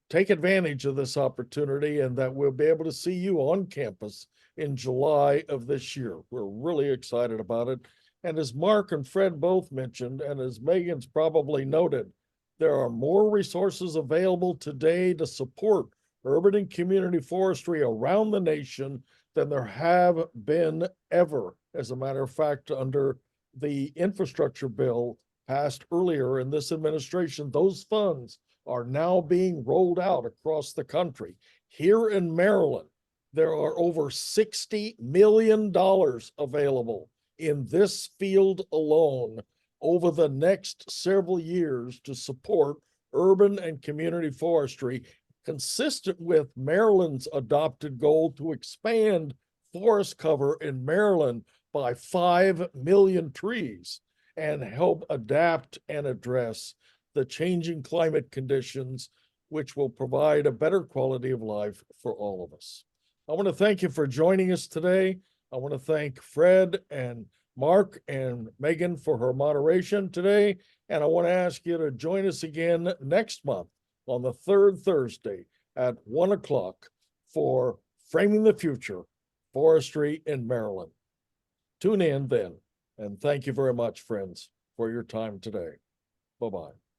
take advantage of this opportunity and that we'll be able to see you on campus in July of this year. We're really excited about it. And as Mark and Fred both mentioned, and as Megan's probably noted, there are more resources available today to support urban and community forestry around the nation than there have been ever. As a matter of fact, under the infrastructure bill passed earlier in this administration, those funds are now being rolled out across the country. Here in Maryland, there are over $60 million available in this field alone over the next several years to support urban and community forestry consistent with Maryland's adopted goal to expand forest cover in Maryland by 5 million trees and help adapt and address the changing climate conditions, which will provide a better quality of life for all of us. I want to thank you for joining us today. I want to thank Fred and Mark and Megan for her moderation today. And I want to ask you to join us again next month on the third Thursday at 1 o'clock for Framing the Future, Forestry in Maryland. Tune in then, and thank you very much, friends, for your time today. Bye-bye.